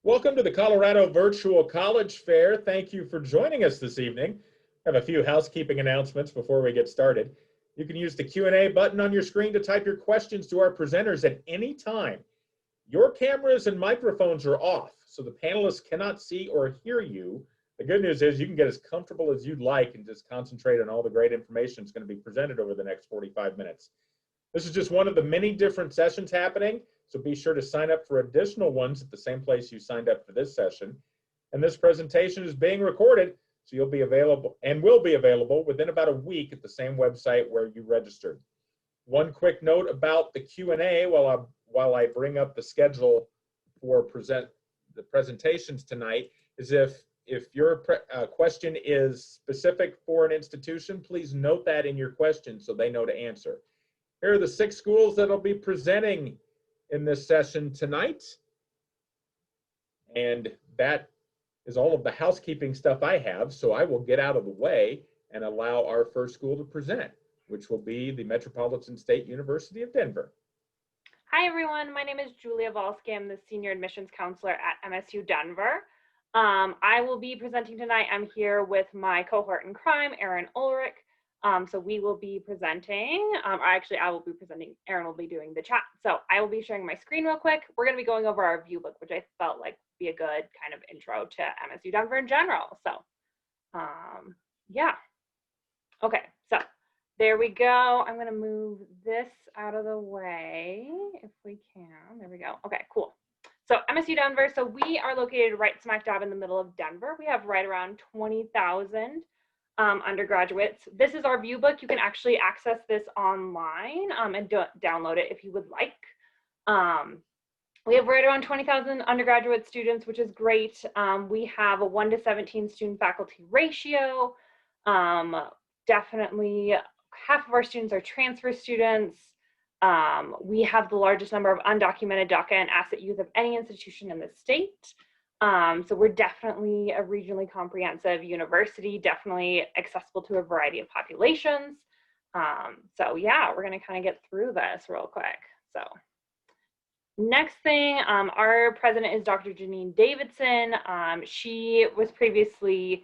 Welcome to the Colorado Virtual College Fair. Thank you for joining us this evening. I have a few housekeeping announcements before we get started. You can use the Q&A button on your screen to type your questions to our presenters at any time. Your cameras and microphones are off, so the panelists cannot see or hear you. The good news is you can get as comfortable as you'd like and just concentrate on all the great information that's going to be presented over the next 45 minutes. This is just one of the many different sessions happening, so be sure to sign up for additional ones at the same place you signed up for this session. And this presentation is being recorded, so you'll be available and will be available within about a week at the same website where you registered. One quick note about the Q&A while I bring up the schedule for the presentations tonight is if your question is specific for an institution, please note that in your question so they know to answer. Here are the 6 schools that will be presenting in this session tonight. And that is all of the housekeeping stuff I have, so I will get out of the way and allow our first school to present, which will be the Metropolitan State University of Denver. Hi everyone, my name is Julia Volsky. I'm the Senior Admissions Counselor at MSU Denver. I will be presenting tonight. I'm here with my cohort in crime, Erin Ulrich. So we will be presenting, I will be presenting, Erin will be doing the chat. So I will be sharing my screen real quick. We're going to be going over our view book, which I felt like would be a good kind of intro to MSU Denver in general. So yeah. Okay, so there we go. I'm going to move this out of the way if we can. There we go. Okay, cool. So MSU Denver, so we are located right smack dab in the middle of Denver. We have right around 20,000 undergraduates. This is our view book. You can actually access this online and download it if you would like. We have right around 20,000 undergraduate students, which is great. We have a 1:17 student faculty ratio. Definitely half of our students are transfer students. We have the largest number of undocumented DACA and asset youth of any institution in the state. So we're definitely a regionally comprehensive university, definitely accessible to a variety of populations. So yeah, we're gonna kind of get through this real quick. So next thing, our president is Dr. Janine Davidson. She was previously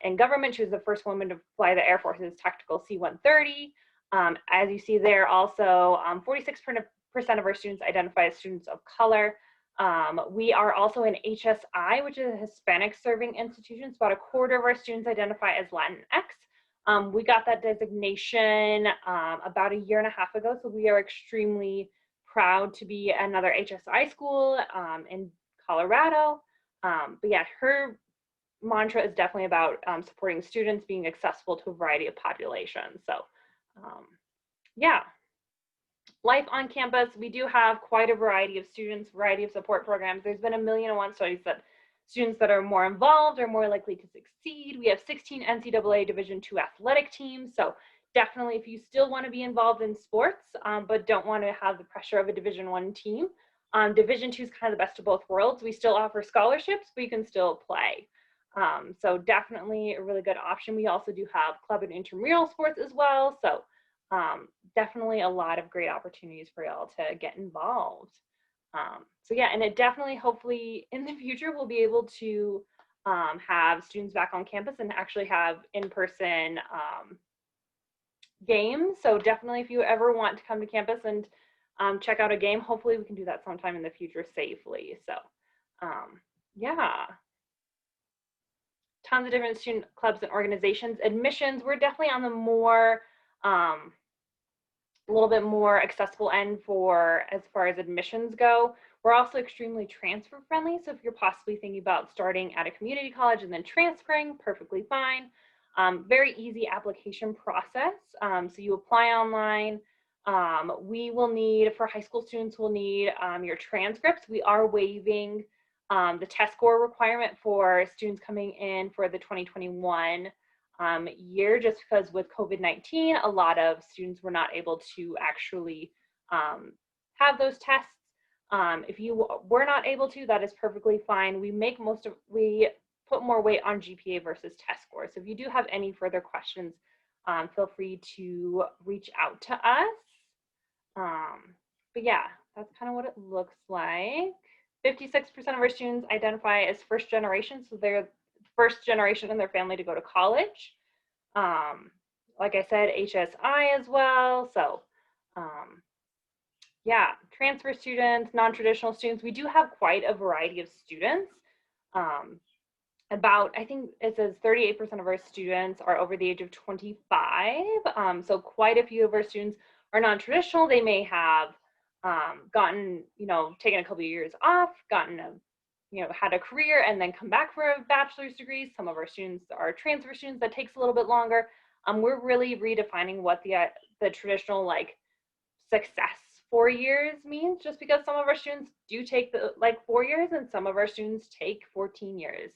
in government. She was the first woman to fly the Air Force's tactical C-130. As you see there also, 46% of our students identify as students of color. We are also an HSI, which is a Hispanic serving institution. So about a quarter of our students identify as Latinx. We got that designation about a year and a half ago. So we are extremely proud to be another HSI school in Colorado. But yeah, her mantra is definitely about supporting students being accessible to a variety of populations. So yeah. Life on campus, we do have quite a variety of students, variety of support programs. There's been 1,000,001 studies that students that are more involved are more likely to succeed. We have 16 NCAA Division II athletic teams. So definitely if you still want to be involved in sports, but don't want to have the pressure of a Division I team, Division II is kind of the best of both worlds. We still offer scholarships, but you can still play. So definitely a really good option. We also do have club and intramural sports as well. So definitely a lot of great opportunities for y'all to get involved. So yeah, and it definitely, hopefully in the future, we'll be able to have students back on campus and actually have in-person games. So definitely if you ever want to come to campus and check out a game, hopefully we can do that sometime in the future safely. So yeah. Tons of different student clubs and organizations. Admissions, we're definitely on the more a little bit more accessible end for as far as admissions go. We're also extremely transfer friendly. So if you're possibly thinking about starting at a community college and then transferring, perfectly fine. Very easy application process. So you apply online. We will need, for high school students, we'll need your transcripts. We are waiving the test score requirement for students coming in for the 2021 year, just because with COVID-19, a lot of students were not able to actually have those tests. If you were not able to, that is perfectly fine. We put more weight on GPA versus test scores. So if you do have any further questions, feel free to reach out to us. But yeah, that's kind of what it looks like. 56% of our students identify as first generation, so they're first generation in their family to go to college. Like I said, HSI as well. So yeah, transfer students, non-traditional students. We do have quite a variety of students. I think it says 38% of our students are over the age of 25. So quite a few of our students are non-traditional. They may have gotten, taken a couple of years off, had a career and then come back for a bachelor's degree. Some of our students are transfer students. That takes a little bit longer. We're really redefining what the traditional success 4 years means, just because some of our students do take 4 years and some of our students take 14 years.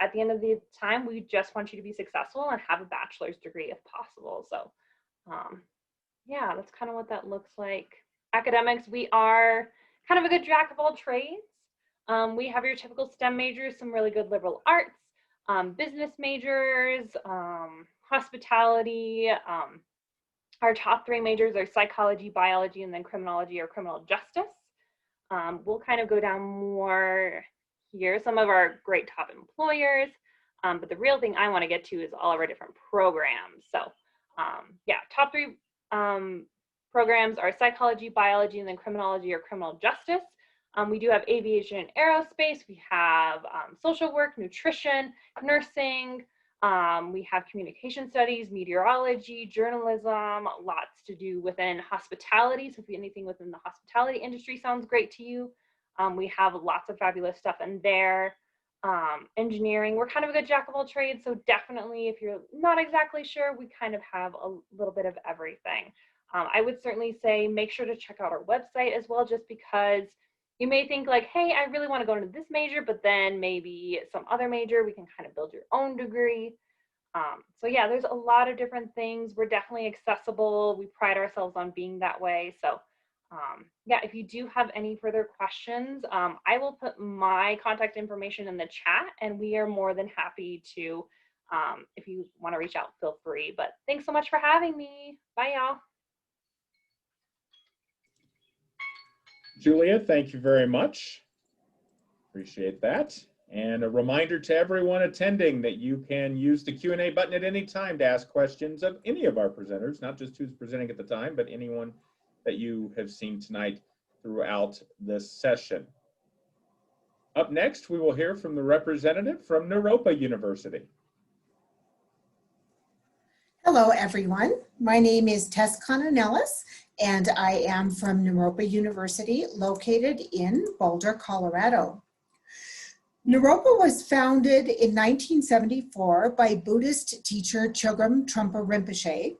At the end of the time, we just want you to be successful and have a bachelor's degree if possible. So yeah, that's kind of what that looks like. Academics, we are kind of a good jack of all trades. We have your typical STEM majors, some really good liberal arts, business majors, hospitality. Our top 3 majors are psychology, biology, and then criminology or criminal justice. We'll kind of go down more here. Some of our great top employers, but the real thing I want to get to is all of our different programs. So yeah, top 3 programs are psychology, biology, and then criminology or criminal justice. We do have aviation and aerospace. We have social work, nutrition, nursing. We have communication studies, meteorology, journalism, lots to do within hospitality. So if anything within the hospitality industry sounds great to you, we have lots of fabulous stuff in there. Engineering, we're kind of a good jack of all trades. So definitely if you're not exactly sure, we kind of have a little bit of everything. I would certainly say make sure to check out our website as well, just because you may think hey, I really want to go into this major, but then maybe some other major, we can kind of build your own degree. So yeah, there's a lot of different things. We're definitely accessible. We pride ourselves on being that way. So yeah, if you do have any further questions, I will put my contact information in the chat, and we are more than happy to, if you want to reach out, feel free. But thanks so much for having me. Bye, y'all. Julia, thank you very much. Appreciate that. And a reminder to everyone attending that you can use the Q&A button at any time to ask questions of any of our presenters, not just who's presenting at the time, but anyone that you have seen tonight throughout this session. Up next, we will hear from the representative from Naropa University. Hello, everyone. My name is Tess Cononellis, and I am from Naropa University, located in Boulder, Colorado. Naropa was founded in 1974 by Buddhist teacher Chogyam Trungpa Rinpoche.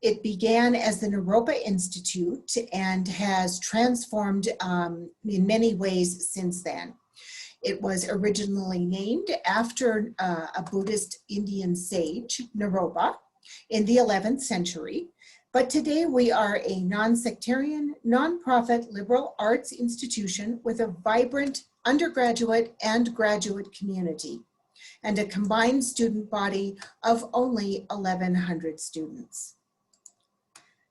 It began as the Naropa Institute and has transformed in many ways since then. It was originally named after a Buddhist Indian sage, Naropa, in the 11th century, but today we are a non-sectarian, non-profit liberal arts institution with a vibrant undergraduate and graduate community and a combined student body of only 1,100 students.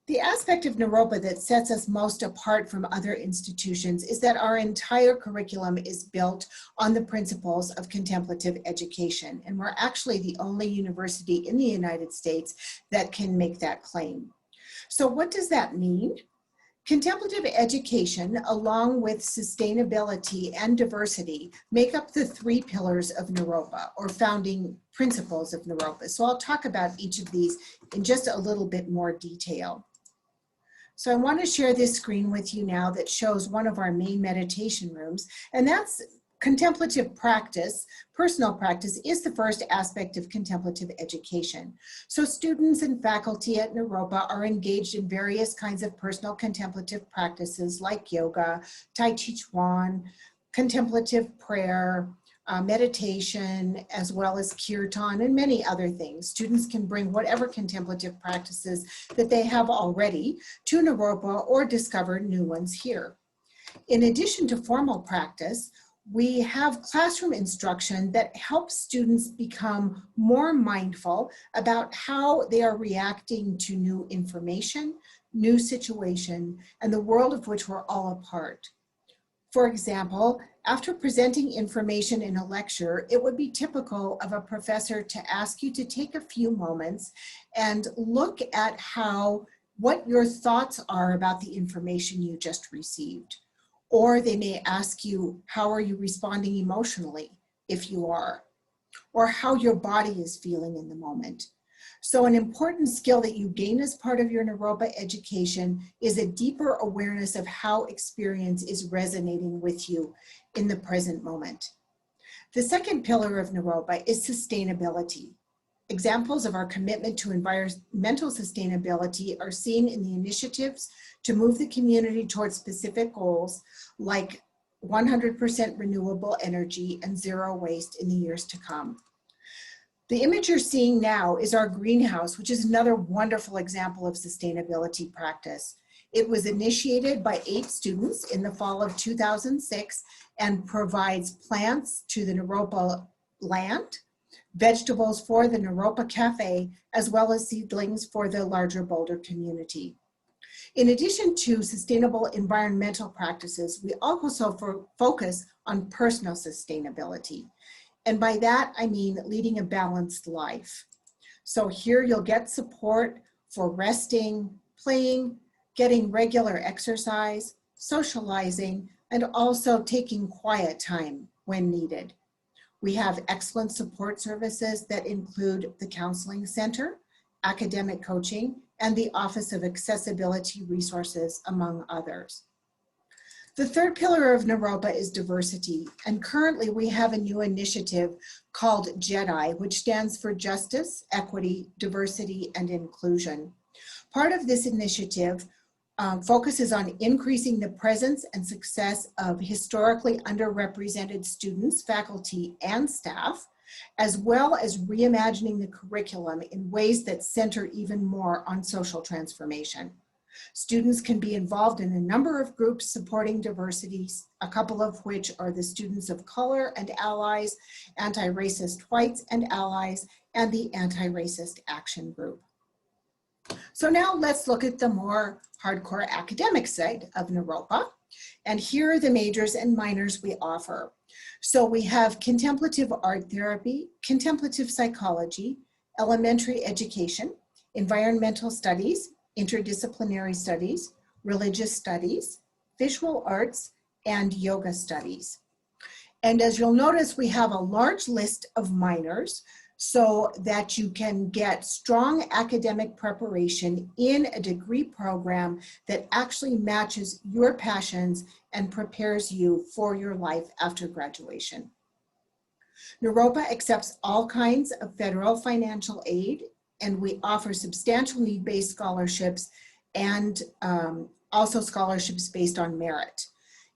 The aspect of Naropa that sets us most apart from other institutions is that our entire curriculum is built on the principles of contemplative education, and we're actually the only university in the United States that can make that claim. So what does that mean? Contemplative education, along with sustainability and diversity, make up the 3 pillars of Naropa, or founding principles of Naropa. So I'll talk about each of these in just a little bit more detail. So I want to share this screen with you now that shows one of our main meditation rooms, and that's contemplative practice. Personal practice is the first aspect of contemplative education. So students and faculty at Naropa are engaged in various kinds of personal contemplative practices like yoga, Tai Chi Chuan, contemplative prayer, meditation, as well as kirtan and many other things. Students can bring whatever contemplative practices that they have already to Naropa or discover new ones here. In addition to formal practice, we have classroom instruction that helps students become more mindful about how they are reacting to new information, new situation, and the world of which we're all a part. For example, after presenting information in a lecture, it would be typical of a professor to ask you to take a few moments and look at what your thoughts are about the information you just received. Or they may ask you, how are you responding emotionally, if you are, or how your body is feeling in the moment. So an important skill that you gain as part of your Naropa education is a deeper awareness of how experience is resonating with you in the present moment. The second pillar of Naropa is sustainability. Examples of our commitment to environmental sustainability are seen in the initiatives to move the community towards specific goals like 100% renewable energy and zero waste in the years to come. The image you're seeing now is our greenhouse, which is another wonderful example of sustainability practice. It was initiated by 8 students in the fall of 2006 and provides plants to the Naropa land, vegetables for the Naropa Cafe, as well as seedlings for the larger Boulder community. In addition to sustainable environmental practices, we also focus on personal sustainability. And by that, I mean leading a balanced life. So here you'll get support for resting, playing, getting regular exercise, socializing, and also taking quiet time when needed. We have excellent support services that include the Counseling Center, academic coaching, and the Office of Accessibility Resources, among others. The third pillar of Naropa is diversity, and currently we have a new initiative called JEDI, which stands for Justice, Equity, Diversity, and Inclusion. Part of this initiative focuses on increasing the presence and success of historically underrepresented students, faculty, and staff, as well as reimagining the curriculum in ways that center even more on social transformation. Students can be involved in a number of groups supporting diversity, a couple of which are the Students of Color and Allies, Anti-Racist Whites and Allies, and the Anti-Racist Action Group. So now let's look at the more hardcore academic side of Naropa. And here are the majors and minors we offer. So we have contemplative art therapy, contemplative psychology, elementary education, environmental studies, interdisciplinary studies, religious studies, visual arts, and yoga studies. And as you'll notice, we have a large list of minors so that you can get strong academic preparation in a degree program that actually matches your passions and prepares you for your life after graduation. Naropa accepts all kinds of federal financial aid, and we offer substantial need-based scholarships and also scholarships based on merit.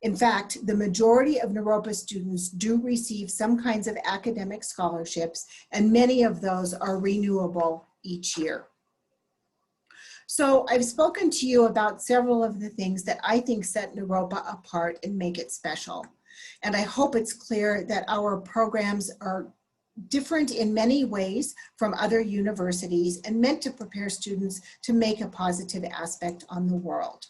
In fact, the majority of Naropa students do receive some kinds of academic scholarships, and many of those are renewable each year. So I've spoken to you about several of the things that I think set Naropa apart and make it special. And I hope it's clear that our programs are different in many ways from other universities and meant to prepare students to make a positive aspect on the world.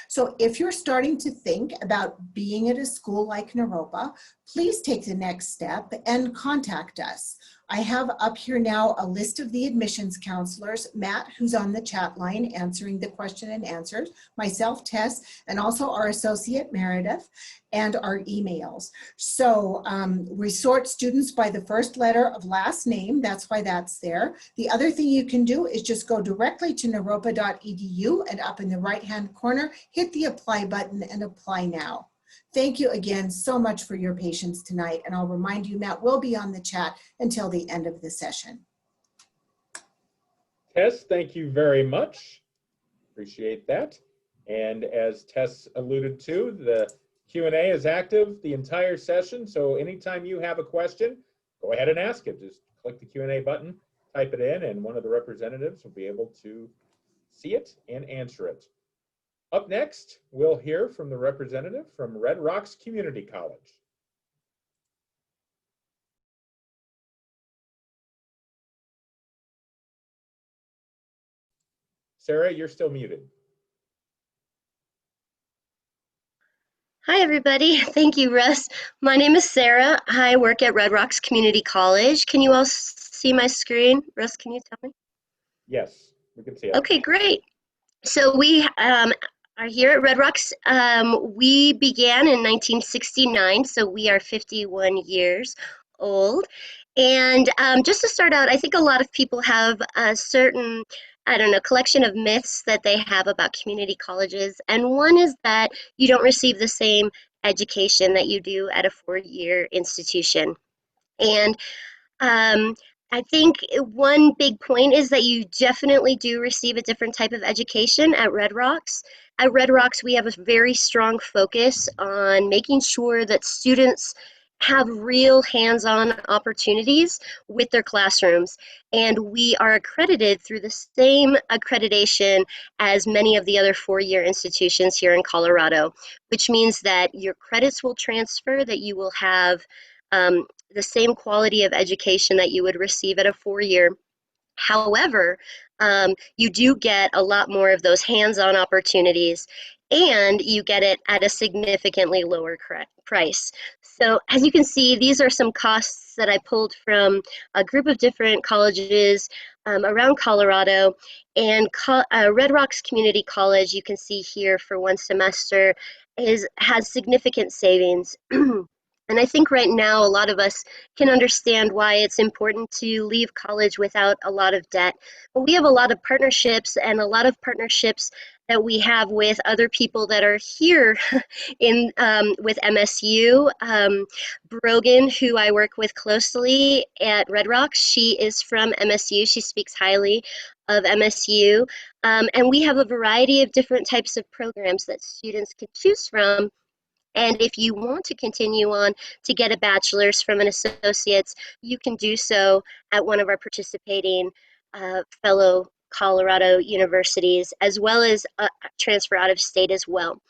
So if you're starting to think about being at a school like Naropa, please take the next step and contact us. I have up here now a list of the admissions counselors, Matt, who's on the chat line answering the question and answers, myself, Tess, and also our associate Meredith, and our emails. So we sort students by the first letter of last name. That's why that's there. The other thing you can do is just go directly to naropa.edu, and up in the right-hand corner, hit the apply button and apply now. Thank you again so much for your patience tonight. And I'll remind you, Matt will be on the chat until the end of the session. Tess, thank you very much. Appreciate that. And as Tess alluded to, the Q&A is active the entire session. So anytime you have a question, go ahead and ask it. Just click the Q&A button, type it in, and one of the representatives will be able to see it and answer it. Up next, we'll hear from the representative from Red Rocks Community College. Sarah, you're still muted. Hi, everybody. Thank you, Russ. My name is Sarah. I work at Red Rocks Community College. Can you all see my screen? Russ, can you tell me? Yes, we can see it. Okay, great. So we are here at Red Rocks. We began in 1969, so we are 51 years old. And just to start out, I think a lot of people have a certain, I don't know, collection of myths that they have about community colleges. And one is that you don't receive the same education that you do at a four-year institution. And um, I think one big point is that you definitely do receive a different type of education at Red Rocks. At Red Rocks, we have a very strong focus on making sure that students have real hands-on opportunities with their classrooms. And we are accredited through the same accreditation as many of the other four-year institutions here in Colorado, which means that your credits will transfer, that you will have the same quality of education that you would receive at a four-year. However, you do get a lot more of those hands-on opportunities, and you get it at a significantly lower price. So as you can see, these are some costs that I pulled from a group of different colleges around Colorado. And Red Rocks Community College, you can see here for one semester, has significant savings. And I think right now a lot of us can understand why it's important to leave college without a lot of debt. But we have a lot of partnerships and a lot of partnerships that we have with other people that are here in with MSU. Brogan, who I work with closely at Red Rocks, she is from MSU. She speaks highly of MSU. And we have a variety of different types of programs that students can choose from. And if you want to continue on to get a bachelor's from an associate's, you can do so at one of our participating fellow Colorado universities, as well as transfer out of state as well.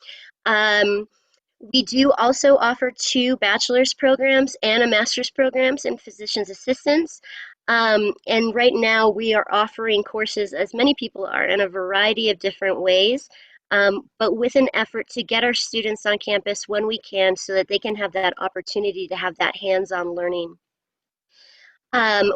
We do also offer two bachelor's programs and a master's programs in physician's assistants. And right now we are offering courses, as many people are, in a variety of different ways, but with an effort to get our students on campus when we can so that they can have that opportunity to have that hands-on learning.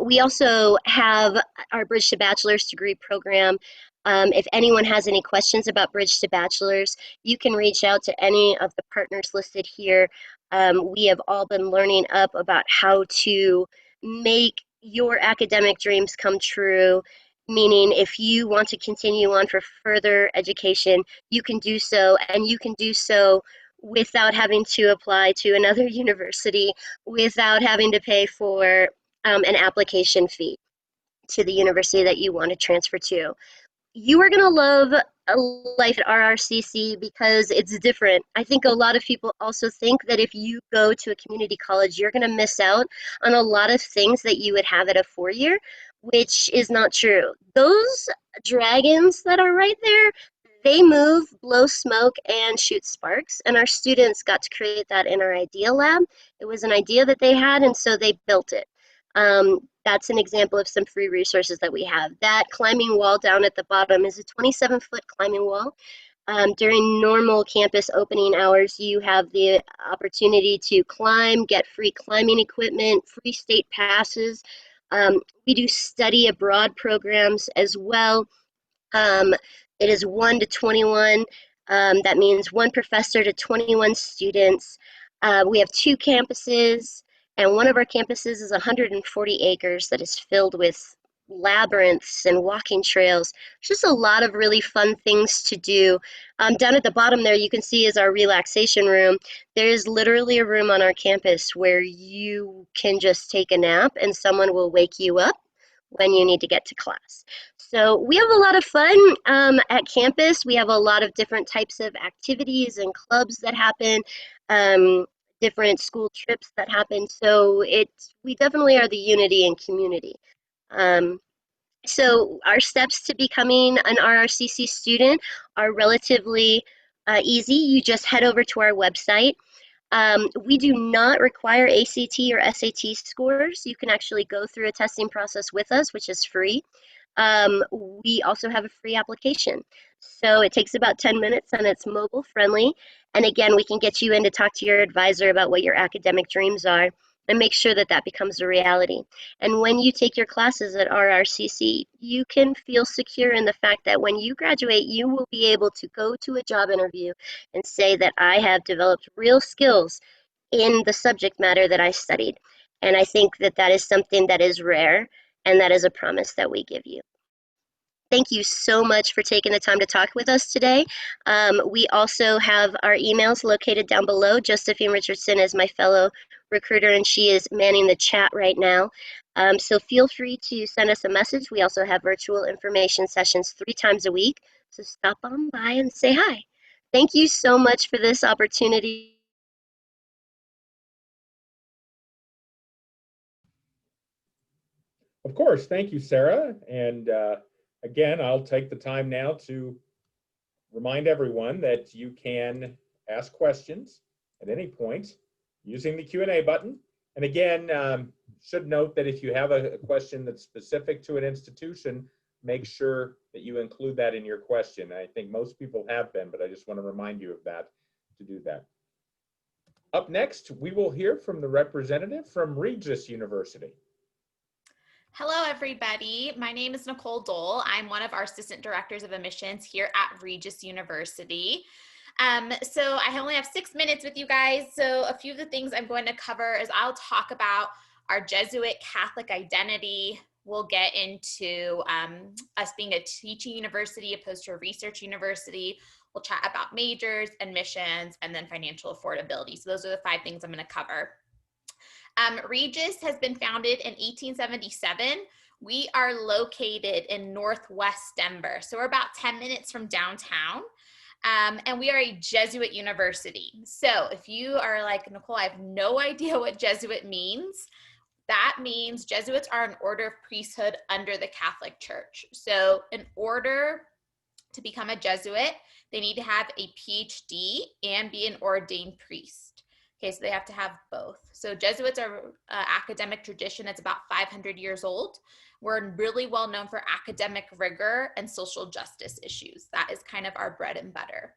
We also have our Bridge to Bachelor's degree program. If anyone has any questions about Bridge to Bachelor's, you can reach out to any of the partners listed here. We have all been learning up about how to make your academic dreams come true, meaning if you want to continue on for further education, you can do so, and you can do so without having to apply to another university, without having to pay for an application fee to the university that you want to transfer to. You are going to love a life at RRCC because it's different. I think a lot of people also think that if you go to a community college, you're going to miss out on a lot of things that you would have at a four-year, which is not true. Those dragons that are right there, they move, blow smoke, and shoot sparks. And our students got to create that in our idea lab. It was an idea that they had, and so they built it. That's an example of some free resources that we have. That climbing wall down at the bottom is a 27-foot climbing wall. During normal campus opening hours, you have the opportunity to climb, get free climbing equipment, free state passes. We do study abroad programs as well. It is 1 to 21. That means one professor to 21 students. We have two campuses, and one of our campuses is 140 acres that is filled with labyrinths and walking trails. It's just a lot of really fun things to do. Down at the bottom there, you can see is our relaxation room. There is literally a room on our campus where you can just take a nap and someone will wake you up when you need to get to class. So we have a lot of fun at campus. We have a lot of different types of activities and clubs that happen, different school trips that happen. So we definitely are the unity and community. So our steps to becoming an RRCC student are relatively easy. You just head over to our website. We do not require ACT or SAT scores. You can actually go through a testing process with us, which is free. we also have a free application. So it takes about 10 minutes and it's mobile friendly. And again, we can get you in to talk to your advisor about what your academic dreams are and make sure that that becomes a reality. And when you take your classes at RRCC, you can feel secure in the fact that when you graduate, you will be able to go to a job interview and say that I have developed real skills in the subject matter that I studied. And I think that that is something that is rare, and that is a promise that we give you. Thank you so much for taking the time to talk with us today. We also have our emails located down below. Josephine Richardson is my fellow recruiter, and she is manning the chat right now. So feel free to send us a message. We also have virtual information sessions 3 times a week. So stop on by and say hi. Thank you so much for this opportunity. Of course. Thank you, Sarah. And again, I'll take the time now to remind everyone that you can ask questions at any point using the Q&A button. And again, should note that if you have a question that's specific to an institution, make sure that you include that in your question. I think most people have been, but I just want to remind you of that, to do that. Up next, we will hear from the representative from Regis University. Hello, everybody. My name is Nicole Dole. I'm one of our assistant directors of admissions here at Regis University. So I only have 6 minutes with you guys. So a few of the things I'm going to cover is I'll talk about our Jesuit Catholic identity. We'll get into us being a teaching university opposed to a research university. We'll chat about majors, admissions, and then financial affordability. So those are the 5 things I'm going to cover. Regis has been founded in 1877. We are located in Northwest Denver, so we're about 10 minutes from downtown, and we are a Jesuit university. So if you are like, Nicole, I have no idea what Jesuit means, that means Jesuits are an order of priesthood under the Catholic Church. So in order to become a Jesuit, they need to have a PhD and be an ordained priest. Okay, so they have to have both. So Jesuits are an academic tradition that's about 500 years old. We're really well known for academic rigor and social justice issues. That is kind of our bread and butter.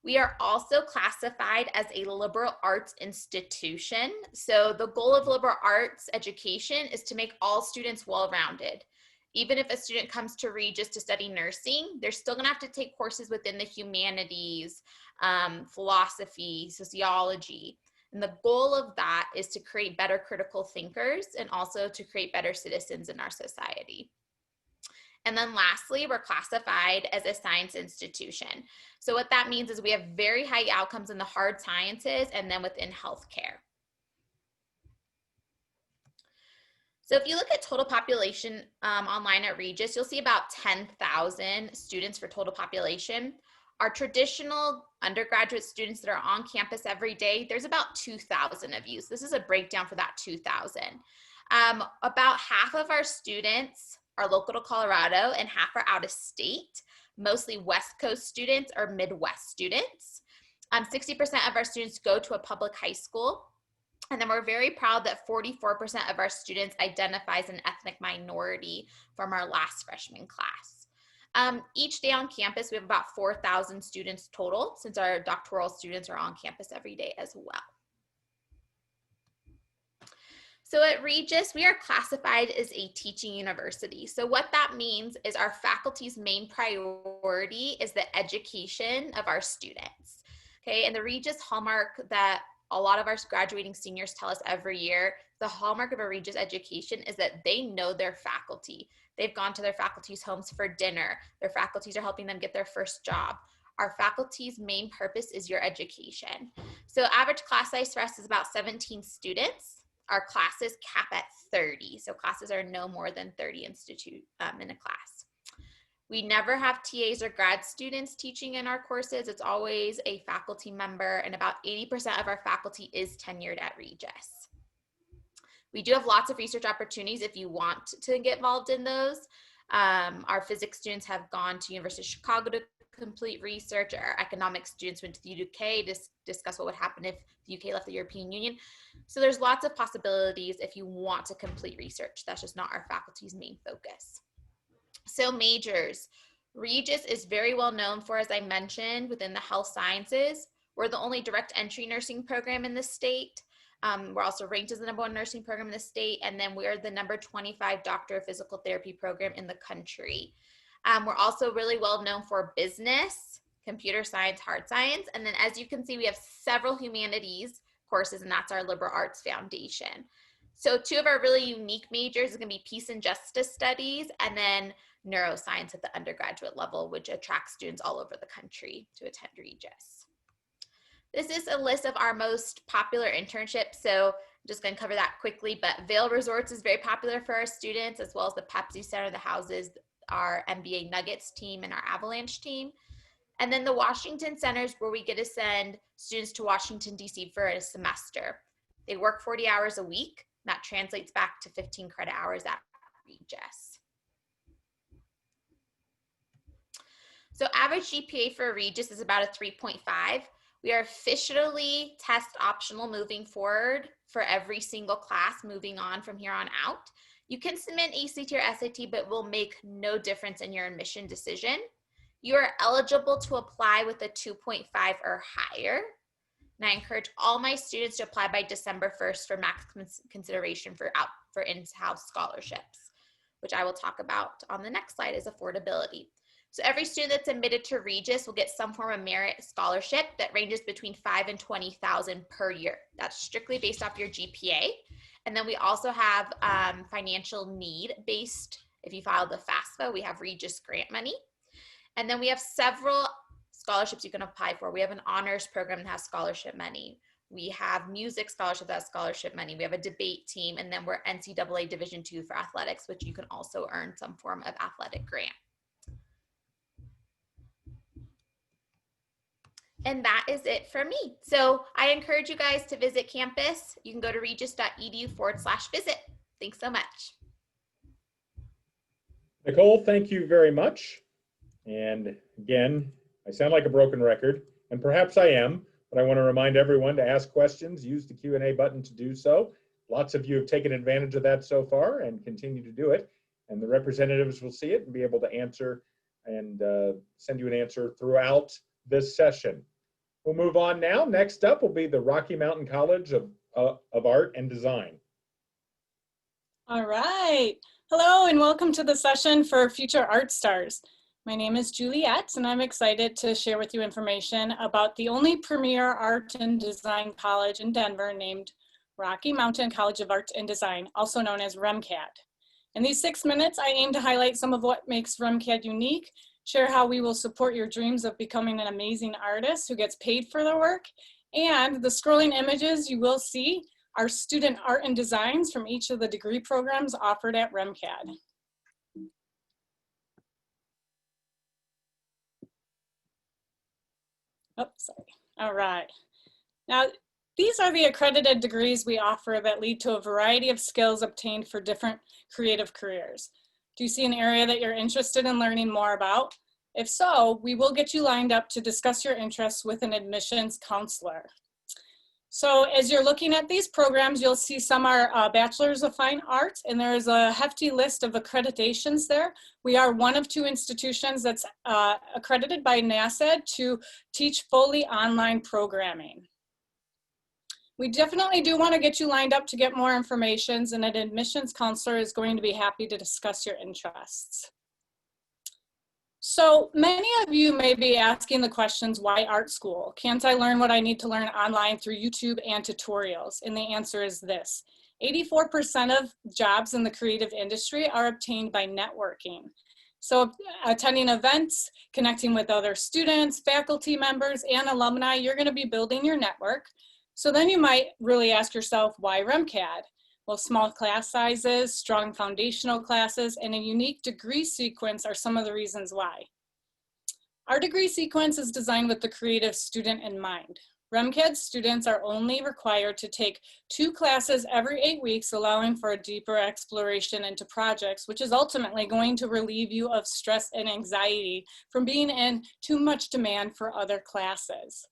We are also classified as a liberal arts institution. So the goal of liberal arts education is to make all students well-rounded. Even if a student comes to Regis to study nursing, they're still gonna have to take courses within the humanities, philosophy, sociology. And the goal of that is to create better critical thinkers and also to create better citizens in our society. And then lastly, we're classified as a science institution. So what that means is we have very high outcomes in the hard sciences and then within healthcare. So if you look at total population online at Regis, you'll see about 10,000 students for total population. Our traditional undergraduate students that are on campus every day, there's about 2,000 of you. So this is a breakdown for that 2,000. About half of our students are local to Colorado and half are out of state, mostly West Coast students or Midwest students. 60% of our students go to a public high school. And then we're very proud that 44% of our students identify as an ethnic minority from our last freshman class. Each day on campus, we have about 4,000 students total, since our doctoral students are on campus every day as well. So at Regis, we are classified as a teaching university. So what that means is our faculty's main priority is the education of our students. Okay, and the Regis hallmark that a lot of our graduating seniors tell us every year, the hallmark of a Regis education is that they know their faculty. They've gone to their faculty's homes for dinner. Their faculties are helping them get their first job. Our faculty's main purpose is your education. So average class size for us is about 17 students. Our classes cap at 30. So classes are no more than 30 in a class. We never have TAs or grad students teaching in our courses. It's always a faculty member, and about 80% of our faculty is tenured at Regis. We do have lots of research opportunities if you want to get involved in those. Our physics students have gone to University of Chicago to complete research. Our economics students went to the UK to discuss what would happen if the UK left the European Union. So there's lots of possibilities if you want to complete research. That's just not our faculty's main focus. So majors, Regis is very well known for, as I mentioned, within the health sciences. We're the only direct entry nursing program in the state. We're also ranked as the #1 nursing program in the state, and then we're the #25 doctor of physical therapy program in the country. We're also really well known for business, computer science, hard science, and then as you can see, we have several humanities courses, and that's our liberal arts foundation. So 2 of our really unique majors is going to be peace and justice studies, and then neuroscience at the undergraduate level, which attracts students all over the country to attend Regis. This is a list of our most popular internships, so I'm just going to cover that quickly, but Vail Resorts is very popular for our students, as well as the Pepsi Center that houses our NBA Nuggets team and our Avalanche team. And then the Washington Centers, where we get to send students to Washington, D.C. for a semester. They work 40 hours a week. That translates back to 15 credit hours at Regis. So average GPA for Regis is about a 3.5. We are officially test optional moving forward for every single class moving on from here on out. You can submit ACT or SAT, but will make no difference in your admission decision. You are eligible to apply with a 2.5 or higher. And I encourage all my students to apply by December 1st for max consideration for in-house scholarships, which I will talk about on the next slide is affordability. So every student that's admitted to Regis will get some form of merit scholarship that ranges between $5,000 and $20,000 per year. That's strictly based off your GPA. And then we also have financial need based. If you file the FAFSA, we have Regis grant money. And then we have several scholarships you can apply for. We have an honors program that has scholarship money. We have music scholarship that has scholarship money. We have a debate team, and then we're NCAA Division II for athletics, which you can also earn some form of athletic grant. And that is it for me. So I encourage you guys to visit campus. You can go to regis.edu/visit. Thanks so much. Nicole, thank you very much. And again, I sound like a broken record, and perhaps I am, but I want to remind everyone to ask questions. Use the Q&A button to do so. Lots of you have taken advantage of that so far and continue to do it. And the representatives will see it and be able to answer and send you an answer throughout this session. We'll move on now. Next up will be the Rocky Mountain College of Art and Design. All right. Hello and welcome to the session for Future Art Stars. My name is Juliette and I'm excited to share with you information about the only premier art and design college in Denver named Rocky Mountain College of Art and Design, also known as REMCAD. In these 6 minutes, I aim to highlight some of what makes REMCAD unique, share how we will support your dreams of becoming an amazing artist who gets paid for their work, and the scrolling images you will see are student art and designs from each of the degree programs offered at REMCAD. Oh, sorry. All right. Now, these are the accredited degrees we offer that lead to a variety of skills obtained for different creative careers. Do you see an area that you're interested in learning more about? If so, we will get you lined up to discuss your interests with an admissions counselor. So as you're looking at these programs, you'll see some are Bachelors of Fine Arts, and there is a hefty list of accreditations there. We are one of 2 institutions that's accredited by NASED to teach fully online programming. We definitely do want to get you lined up to get more information, and an admissions counselor is going to be happy to discuss your interests. So many of you may be asking the questions, why art school? Can't I learn what I need to learn online through YouTube and tutorials? And the answer is this: 84% of jobs in the creative industry are obtained by networking. So attending events, connecting with other students, faculty members, and alumni, you're going to be building your network. So then you might really ask yourself, why REMCAD? Well, small class sizes, strong foundational classes, and a unique degree sequence are some of the reasons why. Our degree sequence is designed with the creative student in mind. REMCAD students are only required to take 2 classes every 8 weeks, allowing for a deeper exploration into projects, which is ultimately going to relieve you of stress and anxiety from being in too much demand for other classes.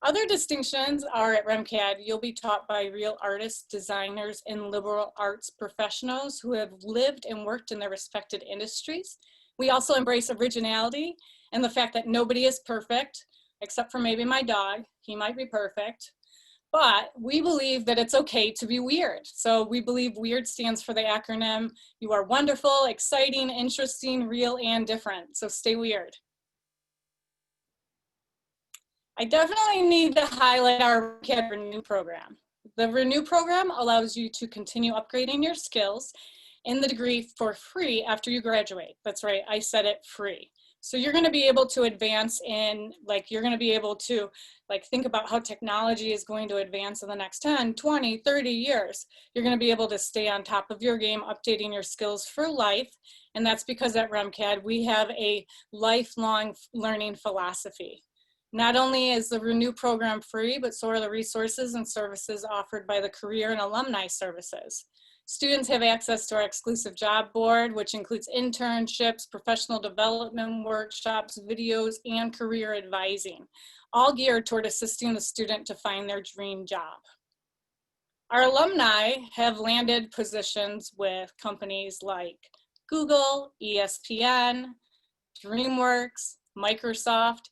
Other distinctions are at REMCAD, you'll be taught by real artists, designers, and liberal arts professionals who have lived and worked in their respected industries. We also embrace originality and the fact that nobody is perfect, except for maybe my dog. He might be perfect. But we believe that it's okay to be weird. So we believe WEIRD stands for the acronym, you are wonderful, exciting, interesting, real, and different. So stay weird. I definitely need to highlight our CAD Renew program. The Renew program allows you to continue upgrading your skills in the degree for free after you graduate. That's right, I said it, free. So you're gonna be able to advance in, you're gonna be able to think about how technology is going to advance in the next 10, 20, 30 years. You're gonna be able to stay on top of your game, updating your skills for life. And that's because at REMCAD, we have a lifelong learning philosophy. Not only is the Renew program free, but so are the resources and services offered by the Career and Alumni Services. Students have access to our exclusive job board, which includes internships, professional development workshops, videos, and career advising, all geared toward assisting the student to find their dream job. Our alumni have landed positions with companies like Google, ESPN, DreamWorks, Microsoft,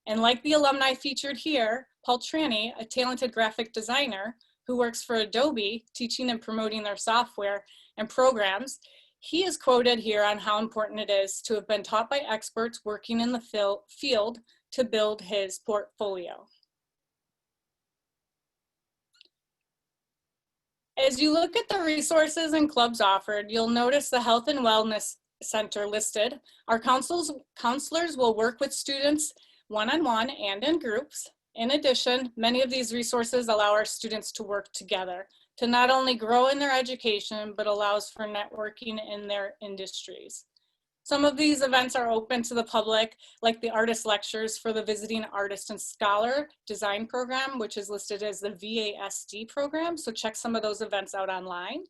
and like the alumni featured here, Paul Tranny, a talented graphic designer who works for Adobe, teaching and promoting their software and programs, he is quoted here on how important it is to have been taught by experts working in the field to build his portfolio. As you look at the resources and clubs offered, you'll notice the Health and Wellness Center listed. Our counselors will work with students one-on-one and in groups. In addition, many of these resources allow our students to work together to not only grow in their education, but allows for networking in their industries. Some of these events are open to the public, like the artist lectures for the Visiting Artist and Scholar Design Program, which is listed as the VASD program. So check some of those events out online.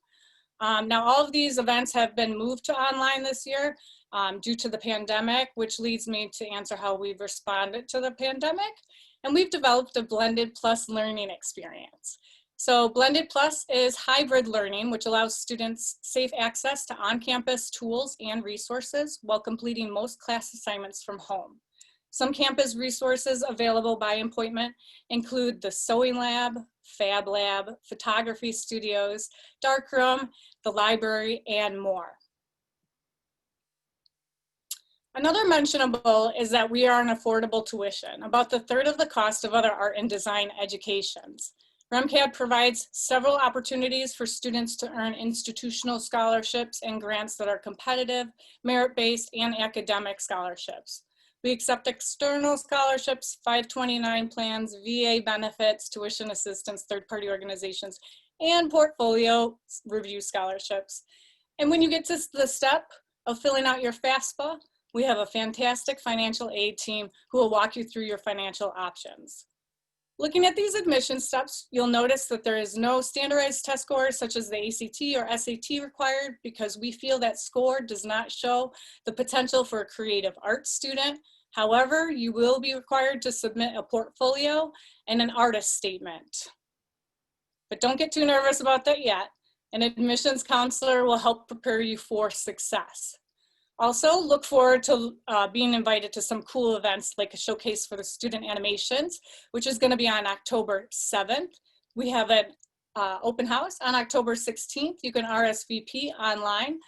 Now, all of these events have been moved to online this year due to the pandemic, which leads me to answer how we've responded to the pandemic. And we've developed a Blended Plus learning experience. So Blended Plus is hybrid learning, which allows students safe access to on-campus tools and resources while completing most class assignments from home. Some campus resources available by appointment include the Sewing Lab, Fab Lab, photography studios, darkroom, the library, and more. Another mentionable is that we are an affordable tuition, about the third of the cost of other art and design educations. REMCAD provides several opportunities for students to earn institutional scholarships and grants that are competitive, merit-based, and academic scholarships. We accept external scholarships, 529 plans, VA benefits, tuition assistance, third-party organizations, and portfolio review scholarships. And when you get to the step of filling out your FAFSA, we have a fantastic financial aid team who will walk you through your financial options. Looking at these admission steps, you'll notice that there is no standardized test scores such as the ACT or SAT required because we feel that score does not show the potential for a creative arts student. However, you will be required to submit a portfolio and an artist statement. But don't get too nervous about that yet. An admissions counselor will help prepare you for success. Also, look forward to being invited to some cool events like a showcase for the student animations, which is going to be on October 7th. We have an open house on October 16th. You can RSVP online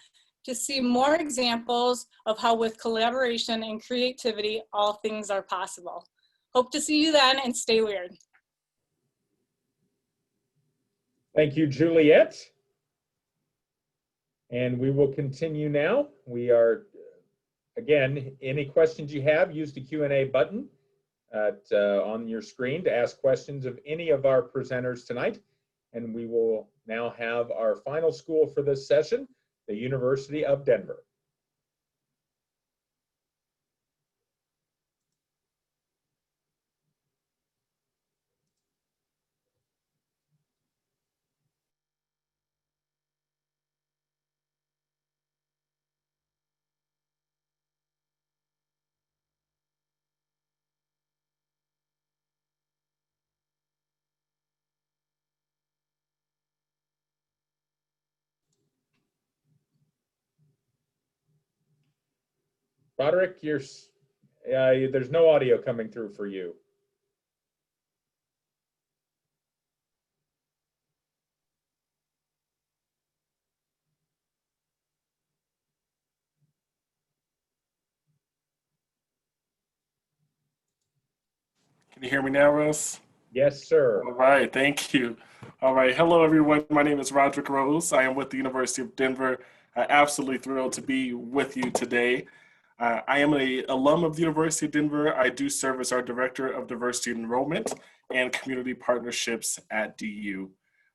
to see more examples of how with collaboration and creativity, all things are possible. Hope to see you then, and stay weird. Thank you, Juliet. And we will continue now. We are, again, any questions you have, use the Q&A button on your screen to ask questions of any of our presenters tonight. And we will now have our final school for this session, the University of Denver. Roderick, there's no audio coming through for you. Can you hear me now, Russ? Yes, sir. All right, thank you. All right, hello everyone. My name is Roderick Rose. I am with the University of Denver. Absolutely thrilled to be with you today. I am an alum of the University of Denver. I do serve as our Director of Diversity Enrollment and Community Partnerships at DU.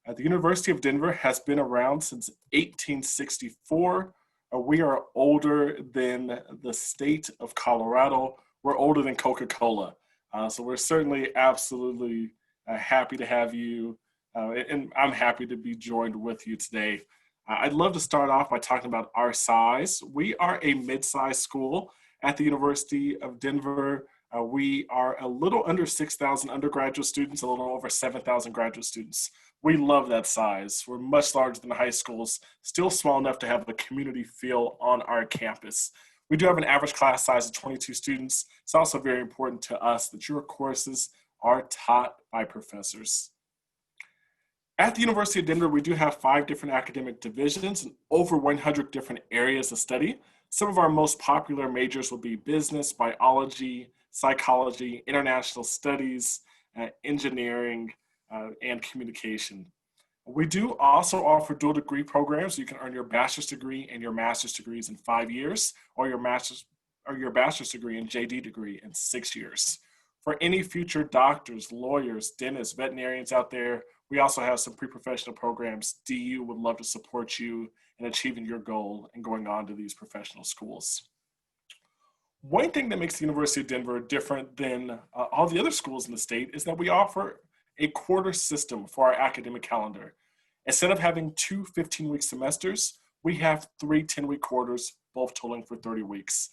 The University of Denver has been around since 1864. We are older than the state of Colorado. We're older than Coca-Cola. So we're certainly absolutely happy to have you, and I'm happy to be joined with you today. I'd love to start off by talking about our size. We are a mid-sized school at the University of Denver. We are a little under 6,000 undergraduate students, a little over 7,000 graduate students. We love that size. We're much larger than the high schools, still small enough to have a community feel on our campus. We do have an average class size of 22 students. It's also very important to us that your courses are taught by professors. At the University of Denver, we do have 5 different academic divisions and over 100 different areas of study. Some of our most popular majors will be business, biology, psychology, international studies, engineering, and communication. We do also offer dual degree programs. You can earn your bachelor's degree and your master's degrees in 5 years, or your bachelor's degree and JD degree in 6 years. For any future doctors, lawyers, dentists, veterinarians out there, we also have some pre-professional programs. DU would love to support you in achieving your goal and going on to these professional schools. One thing that makes the University of Denver different than all the other schools in the state is that we offer a quarter system for our academic calendar. Instead of having 2 15-week semesters, we have 3 10-week quarters, both totaling for 30 weeks.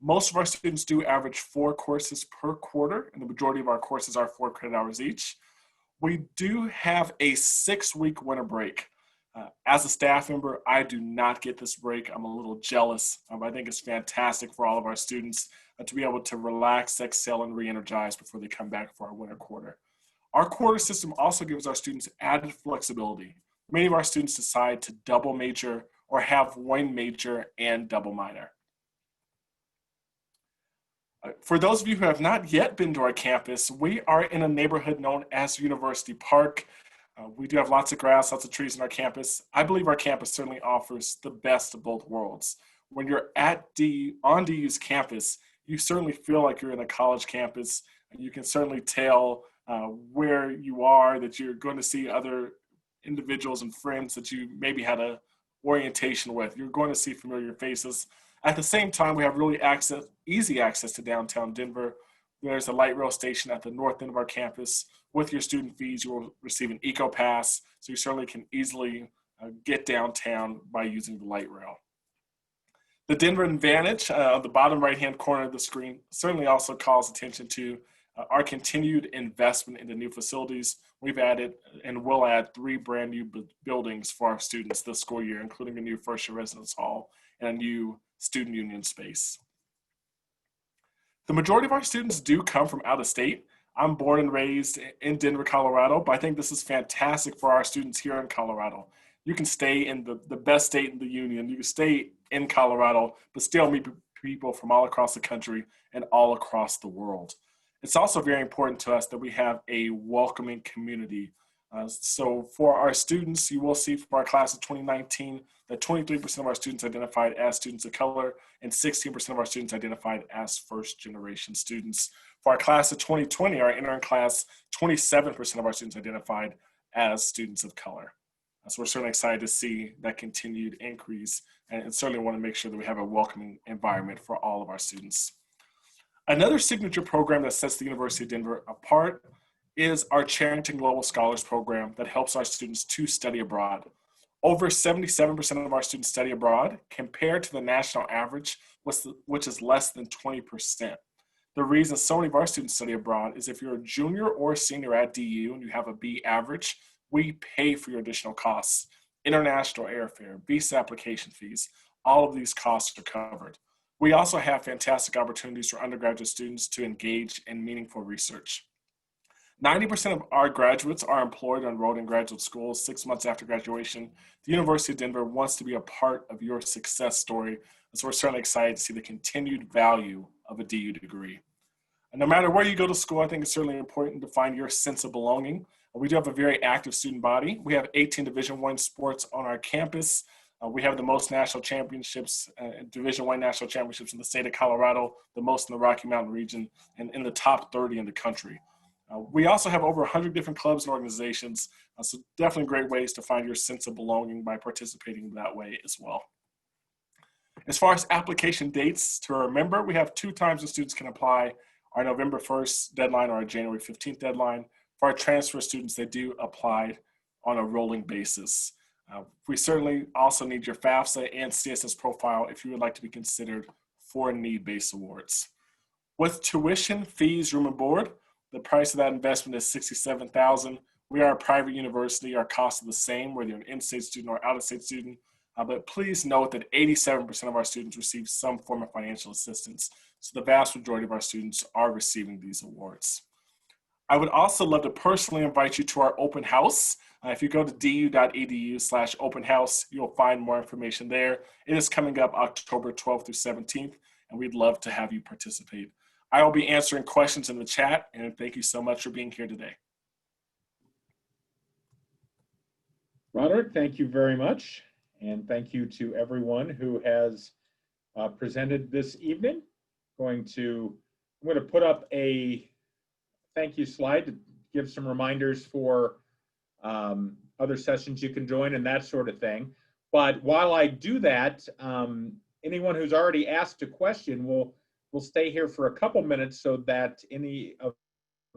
Most of our students do average 4 courses per quarter, and the majority of our courses are 4 credit hours each. We do have a 6-week winter break. As a staff member, I do not get this break. I'm a little jealous. I think it's fantastic for all of our students to be able to relax, excel, and re-energize before they come back for our winter quarter. Our quarter system also gives our students added flexibility. Many of our students decide to double major or have 1 major and double minor. For those of you who have not yet been to our campus, we are in a neighborhood known as University Park. We do have lots of grass, lots of trees in our campus. I believe our campus certainly offers the best of both worlds. When you're on DU's campus, you certainly feel like you're in a college campus. You can certainly tell where you are, that you're going to see other individuals and friends that you maybe had a orientation with. You're going to see familiar faces. At the same time, we have really easy access to downtown Denver. There's a light rail station at the north end of our campus. With your student fees, you will receive an eco pass, so you certainly can easily get downtown by using the light rail. The Denver Advantage on the bottom right-hand corner of the screen certainly also calls attention to our continued investment into new facilities. We've added and will add 3 brand new buildings for our students this school year, including a new first-year residence hall and a new student union space. The majority of our students do come from out of state. I'm born and raised in Denver, Colorado, but I think this is fantastic for our students here in Colorado. You can stay in the best state in the union. You can stay in Colorado, but still meet people from all across the country and all across the world. It's also very important to us that we have a welcoming community. So for our students, you will see for our class of 2019 that 23% of our students identified as students of color and 16% of our students identified as first-generation students. For our class of 2020, our intern class, 27% of our students identified as students of color. So we're certainly excited to see that continued increase and certainly want to make sure that we have a welcoming environment for all of our students. Another signature program that sets the University of Denver apart is our Charrington Global Scholars Program that helps our students to study abroad. Over 77% of our students study abroad compared to the national average, which is less than 20%. The reason so many of our students study abroad is if you're a junior or a senior at DU and you have a B average, we pay for your additional costs. International airfare, visa application fees, all of these costs are covered. We also have fantastic opportunities for undergraduate students to engage in meaningful research. 90% of our graduates are employed or enrolled in graduate school 6 months after graduation. The University of Denver wants to be a part of your success story, and so we're certainly excited to see the continued value of a DU degree. And no matter where you go to school, I think it's certainly important to find your sense of belonging. We do have a very active student body. We have 18 Division I sports on our campus. We have the most national championships, Division I national championships in the state of Colorado, the most in the Rocky Mountain region, and in the top 30 in the country. We also have over 100 different clubs and organizations, so definitely great ways to find your sense of belonging by participating that way as well. As far as application dates to remember, we have 2 times the students can apply: our November 1st deadline or our January 15th deadline. For our transfer students, they do apply on a rolling basis. We certainly also need your FAFSA and CSS profile if you would like to be considered for need-based awards. With tuition, fees, room and board, the price of that investment is $67,000. We are a private university. Our costs are the same, whether you're an in-state student or out-of-state student. But please note that 87% of our students receive some form of financial assistance. So the vast majority of our students are receiving these awards. I would also love to personally invite you to our open house. If you go to du.edu/open house, you'll find more information there. It is coming up October 12th through 17th, and we'd love to have you participate. I will be answering questions in the chat, and thank you so much for being here today. Roderick, thank you very much. And thank you to everyone who has presented this evening. I'm going to put up a thank you slide to give some reminders for other sessions you can join and that sort of thing. But while I do that, anyone who's already asked a question will stay here for a couple minutes so that any of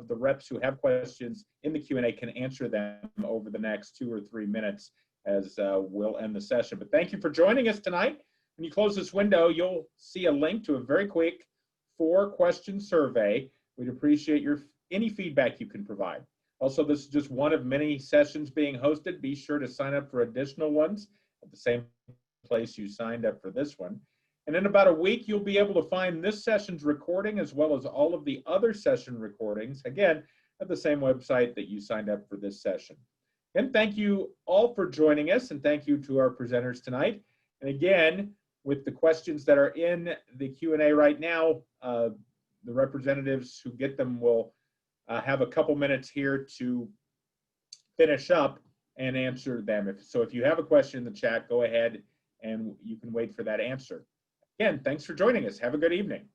the reps who have questions in the Q&A can answer them over the next 2 or 3 minutes as we'll end the session. But thank you for joining us tonight. When you close this window, you'll see a link to a very quick 4-question survey. We'd appreciate any feedback you can provide. Also, this is just one of many sessions being hosted. Be sure to sign up for additional ones at the same place you signed up for this one. And in about a week, you'll be able to find this session's recording as well as all of the other session recordings, again, at the same website that you signed up for this session. And thank you all for joining us, and thank you to our presenters tonight. And again, with the questions that are in the Q&A right now, the representatives who get them will have a couple minutes here to finish up and answer them. So if you have a question in the chat, go ahead and you can wait for that answer. Again, thanks for joining us. Have a good evening.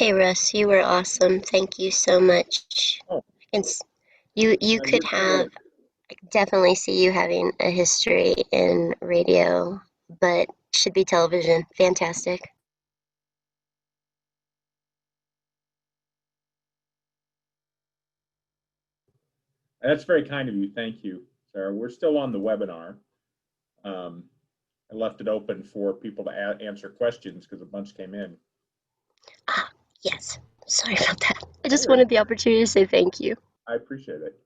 Hey Russ, you were awesome. Thank you so much. Oh. And you could have, I could definitely see you having a history in radio, but should be television. Fantastic. That's very kind of you. Thank you, Sarah. We're still on the webinar. I left it open for people to answer questions because a bunch came in. Ah, yes. Sorry about that. I just wanted the opportunity to say thank you. I appreciate it.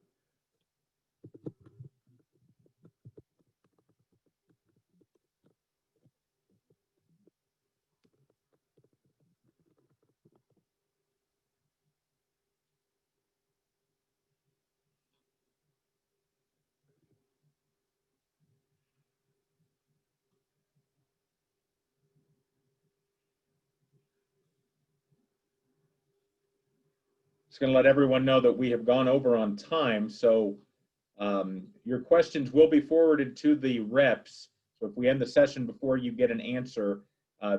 Just going to let everyone know that we have gone over on time. So your questions will be forwarded to the reps. So if we end the session before you get an answer,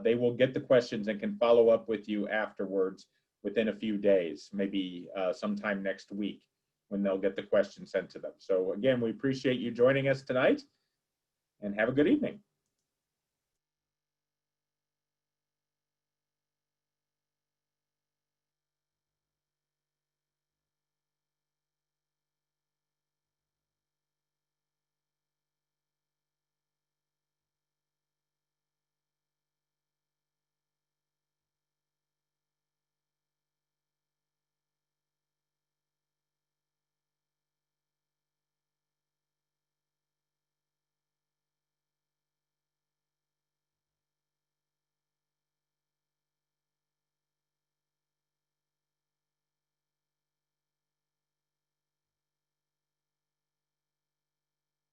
they will get the questions and can follow up with you afterwards within a few days, maybe sometime next week when they'll get the questions sent to them. So again, we appreciate you joining us tonight and have a good evening.